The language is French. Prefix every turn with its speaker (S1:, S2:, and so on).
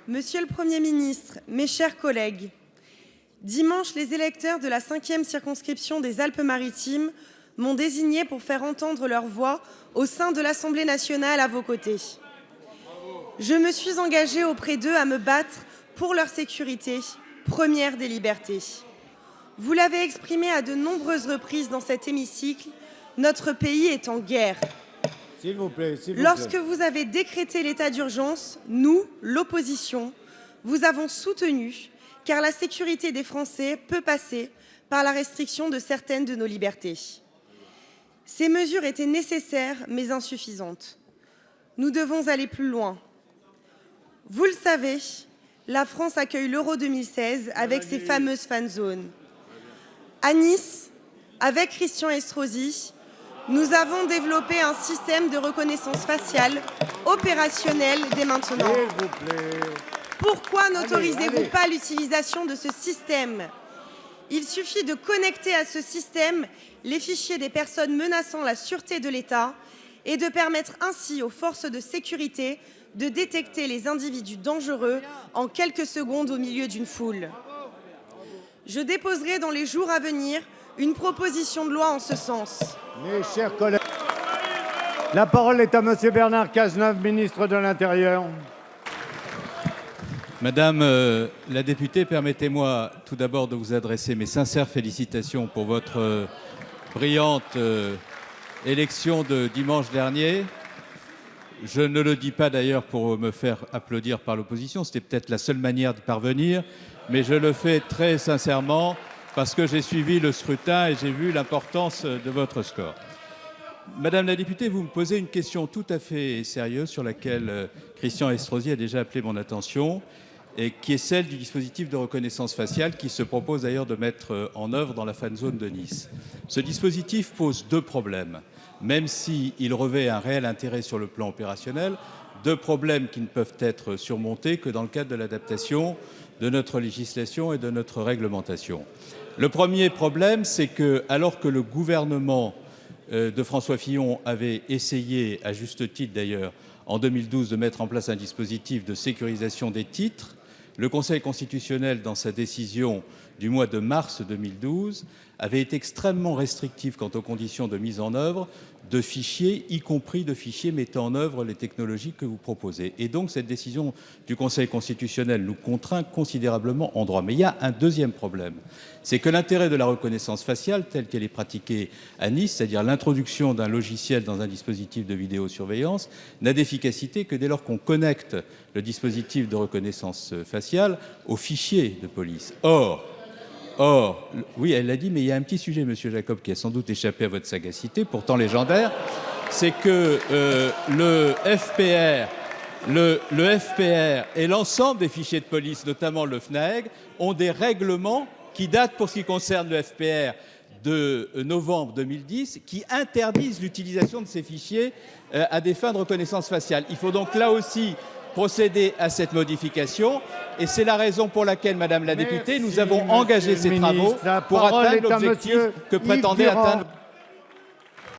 S1: Monsieur le Premier ministre, mes chers collègues, dimanche, les électeurs de la 5e circonscription des Alpes-Maritimes m'ont désigné pour faire entendre leur voix au sein de l'Assemblée nationale à vos côtés. Je me suis engagée auprès d'eux à me battre pour leur sécurité, première des libertés. Vous l'avez exprimé à de nombreuses reprises dans cet hémicycle, notre pays est en guerre.
S2: S'il vous plaît,
S1: Lorsque vous avez décrété l'état d'urgence, nous, l'opposition, vous avons soutenu, car la sécurité des Français peut passer par la restriction de certaines de nos libertés. Ces mesures étaient nécessaires, mais insuffisantes. Nous devons aller plus loin. Vous le savez, la France accueille l'Euro 2016 avec ses fameuses fan zones. À Nice, avec Christian Estrosi, nous avons développé un système de reconnaissance faciale opérationnel dès maintenant.
S2: vous plaît.
S1: Pourquoi n'autorisez-vous pas l'utilisation de ce système? Il suffit de connecter à ce système les fichiers des personnes menaçant la sûreté de l'État et de permettre ainsi aux forces de sécurité de détecter les individus dangereux en quelques secondes au milieu d'une foule. Je déposerai dans les jours à venir une proposition de loi en ce sens.
S2: Mes chers collègues, la parole est à Monsieur Bernard Cazeneuve, ministre de l'Intérieur.
S3: Madame la députée, permettez-moi tout d'abord de vous adresser mes sincères félicitations pour votre brillante élection de dimanche dernier. Je ne le dis pas d'ailleurs pour me faire applaudir par l'opposition, c'était peut-être la seule manière d'y parvenir, mais je le fais très sincèrement parce que j'ai suivi le scrutin et j'ai vu l'importance de votre score. Madame la députée, vous me posez une question tout à fait sérieuse sur laquelle Christian Estrosi a déjà appelé mon attention et qui est celle du dispositif de reconnaissance faciale qui se propose d'ailleurs de mettre en œuvre dans la fan zone de Nice. Ce dispositif pose deux problèmes, même s'il revêt un réel intérêt sur le plan opérationnel, deux problèmes qui ne peuvent être surmontés que dans le cadre de l'adaptation de notre législation et de notre réglementation. Le premier problème, c'est que, alors que le gouvernement de François Fillon avait essayé, à juste titre d'ailleurs, en 2012, de mettre en place un dispositif de sécurisation des titres, le Conseil constitutionnel, dans sa décision du mois de mars 2012, avait été extrêmement restrictif quant aux conditions de mise en œuvre de fichiers, y compris de fichiers mettant en œuvre les technologies que vous proposez. Et donc, cette décision du Conseil constitutionnel nous contraint considérablement en droit. Mais il y a un deuxième problème, c'est que l'intérêt de la reconnaissance faciale, telle qu'elle est pratiquée à Nice, c'est-à-dire l'introduction d'un logiciel dans un dispositif de vidéosurveillance, n'a d'efficacité que dès lors qu'on connecte le dispositif de reconnaissance faciale au fichier de police. Or, oui, elle l'a dit, mais il y a un petit sujet, Monsieur Jacob, qui a sans doute échappé à votre sagacité, pourtant légendaire, c'est que le FPR et l'ensemble des fichiers de police, notamment le FNAEG, ont des règlements qui datent, pour ce qui concerne le FPR, de novembre 2010, qui interdisent l'utilisation de ces fichiers à des fins de reconnaissance faciale. Il faut donc là aussi procéder à cette modification et c'est la raison pour laquelle, Madame la députée, nous avons engagé ces travaux pour atteindre l'objectif que prétendait atteindre